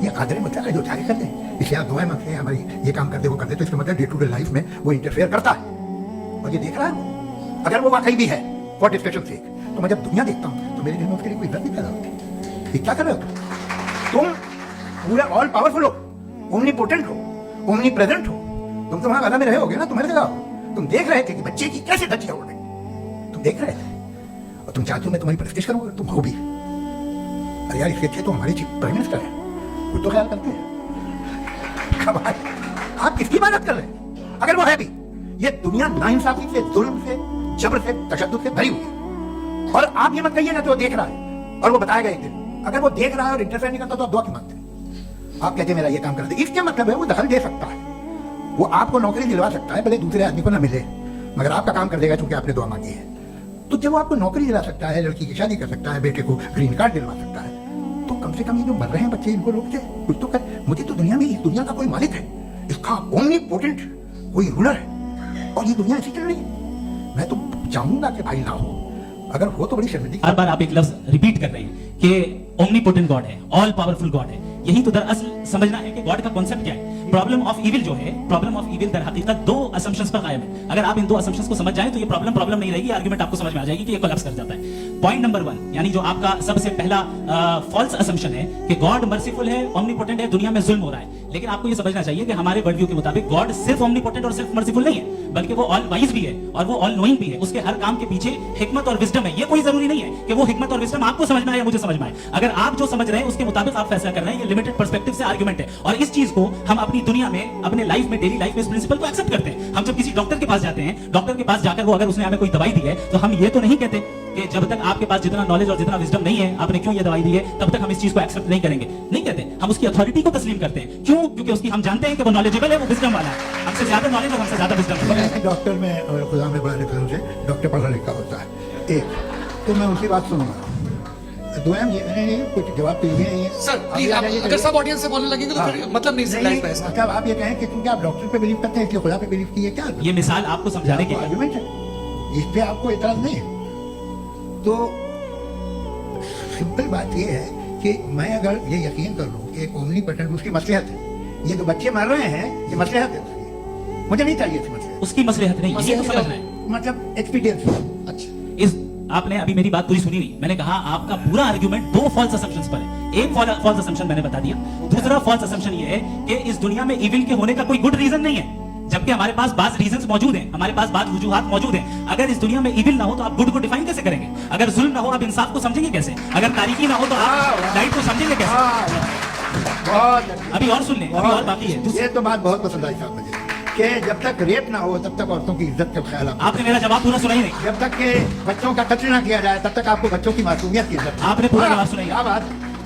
ये कादर मतलब जो जारी करते हैं, इसलिए आप दुआएं मांगते हैं हमारी ये काम कर दे वो कर दे, तो इसका मतलब डे टू डे लाइफ में वो इंटरफेयर करता है और ये देख रहा है वो। अगर वो वाकई भी है फॉर डिस्कशन से, तो मैं जब दुनिया देखता हूँ तो मेरे दिल में उसके लिए कोई इज्जत नहीं पैदा होती। ये क्या कर रहे हो तुम? पूरे ऑल पावरफुल हो, ओमनीपोटेंट हो, ओमनी प्रेजेंट हो, तुम तो वहां गला में रहे होगे ना, तुम्हारी जगह हो, तुम देख रहे थे कि बच्चे की कैसे धज्जियां उड़ रही, तुम देख रहे थे और तुम चाहते हो मैं तुम्हारी परस्तिश करूंगा, तुम हो भी। अरे यार इसके अच्छे तो हमारे चीफ प्राइम मिनिस्टर है, वो तो ख्याल करते हैं। कमाल, आप किसकी इबादत कर रहे हैं? अगर वो है भी, ये दुनिया नाइंसाफी से, जुल्म से, जबर से, तशद्दुद से भरी हुई है और आप ये मत कहिए ना तो वो देख रहा है और वो बताएगा एक दिन। अगर वो देख रहा है और इंटरफेयर नहीं करता तो आप दुआ क्यों मांगते हैं? आप कहते हैं मेरा ये काम कर दे, इसके मतलब है वो दखल दे सकता है, वो आपको नौकरी दिलवा सकता है, भले दूसरे आदमी को ना मिले, मगर आपका काम कर देगा क्योंकि आपने दुआ मांगी है। तो जब वो आपको नौकरी दिला सकता है, लड़की की शादी कर सकता है, बेटे को ग्रीन कार्ड दिलवा सकता है, तो कम से कम ये जो मर रहे हैं बच्चे इनको रोक दे, कुछ तो कर। मुझे तो दुनिया में इस दुनिया का कोई मालिक है, इसका ओमनीपोटेंट कोई रूलर है और ये दुनिया ऐसी चल रही है। मैं तो चाहूंगा कि भाई ना हो, अगर हो तो बड़ी शर्मिंदगी। हर बार आप एक लफ्ज रिपीट कर रहे हैं कि ओमनीपोटेंट गॉड है, ऑल पावरफुल गॉड है। यही तो दरअसल समझना है कि गॉड का कॉन्सेप्ट क्या है। प्रॉब्लम ऑफ इविल जो है, प्रॉब्लम ऑफ इविल दर हकीकत दो असम्पशंस पर कायम है। अगर आप इन दो असम्पशंस को समझ जाएं तो ये प्रॉब्लम नहीं रहेगी, आर्गुमेंट आपको समझ में आ जाएगी कि ये कोलैप्स कर जाता है। पॉइंट नंबर 1, यानी जो आपका सबसे पहला फॉल्स असम्पशन है कि गॉड मर्सीफुल है, ओमनीपोटेंट है, दुनिया में जुल्म हो रहा है। लेकिन आपको ये समझना चाहिए कि हमारे वर्ल्ड व्यू के मुताबिक गॉड सिर्फ ओमनीपोटेंट और सिर्फ मर्सीफुल नहीं है, बल्कि वो ऑल वाइज भी है और वो ऑल नोइंग भी है। उसके हर काम के पीछे हिकमत और विजडम है। ये कोई जरूरी नहीं है कि वो हिकमत और विजडम आपको समझ में आए या मुझे समझ में आए। अगर आप जो समझ रहे हैं उसके मुताबिक आप फैसला कर रहे हैं, ये लिमिटेड पर्सपेक्टिव से आर्गुमेंट है। और इस चीज को हम अपनी दुनिया में, अपने लाइफ में, डेली लाइफ में इस प्रिंसिपल को एक्सेप्ट करते हैं। हम जब किसी डॉक्टर के पास जाते हैं, डॉक्टर के पास जाकर वो अगर उसने हमें कोई दवाई दी है तो हम ये तो नहीं कहते कि जब तक आपके पास जितना नॉलेज और जितना विजडम नहीं है, आपने क्यों ये दवाई दी है, तब तक हम इस चीज को एक्सेप्ट नहीं करेंगे। नहीं कहते, हम उसकी अथॉरिटी को तस्लीम करते हैं। क्यों? क्योंकि उसकी हम जानते हैं कि वो नॉलेजेबल है, वो विजडम वाला है, हमसे ज्यादा नॉलेज और हमसे ज्यादा विजडम है। डॉक्टर में खुदा में बड़ा लिखा से डॉक्टर पढ़ा लिखा होता है एक, तो मैं उनकी बात सुनूंगा। दुआएं ये कुछ जवाब दीजिए सर, प्लीज आप अगर सब ऑडियंस से बोलने लगेंगे तो फिर मतलब नहीं लाइफ में ऐसा। मतलब आप ये कहें कि क्योंकि आप डॉक्टर पे बिलीव करते हैं इसलिए खुदा पे बिलीव किए, क्या ये मिसाल आपको समझाने के लिए आर्गुमेंट है, इस पे आपको इतराज नहीं है। तो सिंपल बात ये है कि मैं अगर ये यकीन कर लूं कि एक ओमनीपोटेंट उसकी मसलिहत है, ये जो बच्चे मर रहे हैं ये मसलिहत है, मुझे नहीं चाहिए थी मसलिहत, उसकी मसलिहत नहीं, ये तो समझना है। मतलब एक्सपीरियंस। अच्छा, इस आपने अभी मेरी बात पूरी सुनी नहीं। मैंने कहा आपका पूरा आर्गुमेंट दो फॉल्स असम्पशंस पर है। एक फॉल्स असम्पशन मैंने बता दिया, दूसरा फॉल्स असम्पशन ये है कि इस दुनिया में इविल के होने का कोई गुड रीजन नहीं है, जबकि हमारे पास बाज रीजंस मौजूद हैं, हमारे पास बाज वजूहात मौजूद हैं। अगर इस दुनिया में इविल ना हो तो आप गुड को डिफाइन कैसे करेंगे? अगर जुल्म ना हो आप इंसाफ को समझेंगे कैसे? अगर तारीकी ना हो तो आप लाइट को समझेंगे कैसे? अभी और सुन लें, अभी और बाकी है। ये तो बात बहुत पसंद आई साहब मुझे कि जब तक रेप ना हो तब तक औरतों की इज्जत का ख्याल आपने मेरा जवाब पूरा सुना ही नहीं। जब तक के बच्चों का कत्ल ना किया जाए तब तक आपको बच्चों की मासूमियत की इज्जत। आपने पूरा जवाब सुना ही नहीं। क्या बात,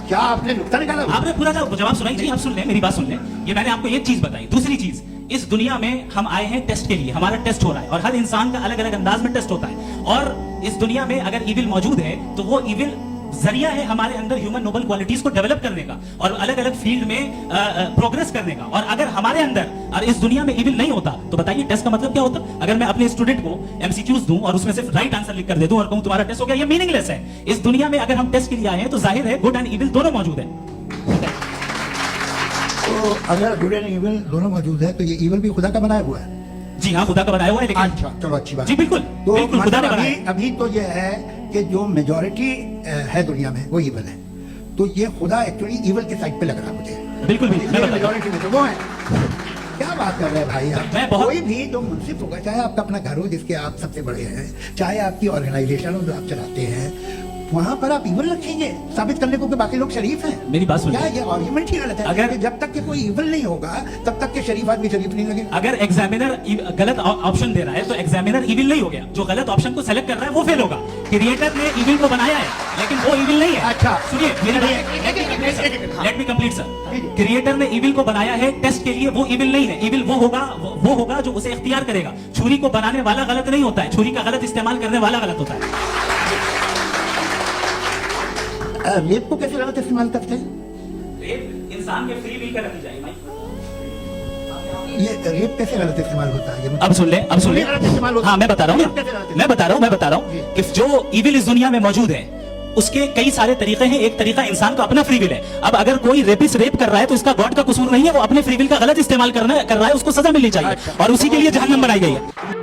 क्या आपने नुक्ता निकाला? आपने पूरा जवाब सुना ही नहीं। आप सुन लें, मेरी बात सुन लें। ये मैंने आपको एक चीज बताई। दूसरी चीज, इस दुनिया में हम आए हैं टेस्ट के लिए, हमारा टेस्ट हो रहा है और हर इंसान का अलग अलग अंदाज में टेस्ट होता है। और इस दुनिया में अगर इविल मौजूद है तो वो इविल जरिया है हमारे अंदर ह्यूमन नोबल क्वालिटीज को डेवलप करने का और अलग अलग फील्ड में प्रोग्रेस करने का। और अगर हमारे अंदर और इस दुनिया में इविल नहीं होता तो बताइए टेस्ट का मतलब क्या होता? अगर मैं अपने स्टूडेंट को एमसीक्यूज दूं और उसमें सिर्फ राइट आंसर लिख कर दे दूं और कहूं तुम्हारा टेस्ट हो गया, ये मीनिंगलेस है। इस दुनिया में अगर हम टेस्ट के लिए आए हैं तो जाहिर है गुड एंड इविल दोनों मौजूद है। तो अगर गुड एंड इविल दोनों मौजूद है तो ये इविल भी खुदा का बनाया हुआ है। जी हाँ, खुदा का बनाया हुआ है। लेकिन अच्छा, चलो अच्छी बात। जी बिल्कुल, तो बिल्कुल खुदा ने मतलब बनाया। अभी तो ये है कि जो मेजॉरिटी है दुनिया में वो इविल है, तो ये खुदा एक्चुअली इविल के साइड पे लग रहा है मुझे। बिल्कुल बिल्कुल, मेजॉरिटी में तो वो है। क्या बात कर रहे हैं भाई आप? मैं बहुत- कोई भी जो मुंसिफ होगा, चाहे आपका अपना घर हो जिसके आप सबसे बड़े हैं, चाहे आपकी ऑर्गेनाइजेशन हो जो आप चलाते हैं, वहां पर आप इविल रखेंगे साबित करने को कि बाकी लोग शरीफ हैं। मेरी बात सुनिए। क्या ये आर्गुमेंट ही गलत है? अगर- कि जब तक कि कोई इविल नहीं होगा तब तक के शरीफ आदमी शरीफ नहीं लगेगा। अगर एग्जामिनर गलत ऑप्शन दे रहा है तो एग्जामिनर इविल नहीं हो गया, जो गलत ऑप्शन को सेलेक्ट कर रहा है वो फेल होगा। क्रिएटर ने इविल को बनाया है लेकिन वो इविल नहीं है। अच्छा। सुनिए, let me complete sir. Creator ने इविल को बनाया है टेस्ट के लिए, वो इविल नहीं है। इविल वो होगा जो उसे इख्तियार करेगा। छुरी को बनाने वाला गलत नहीं होता है, छुरी का गलत इस्तेमाल करने वाला गलत होता है। रेप को कैसे गलत इस्तेमाल करते हैं? रेप इंसान के फ्री विल का नतीजा है। ये रेप कैसे गलत इस्तेमाल होता है? अब सुन ले, अब सुन ले। गलत इस्तेमाल होता है। हाँ, मैं बता रहा हूँ रेप कैसे गलत मैं बता रहा हूँ कि जो इविल इस दुनिया में मौजूद है उसके कई सारे तरीके हैं। एक तरीका इंसान का अपना फ्री विल है। अब अगर कोई रेपिस्ट रेप कर रहा है तो इसका गॉड का कसूर नहीं है, वो अपने फ्री विल का गलत इस्तेमाल कर रहा है, उसको सजा मिलनी चाहिए और उसी के लिए जहन्नम बनाई गई है।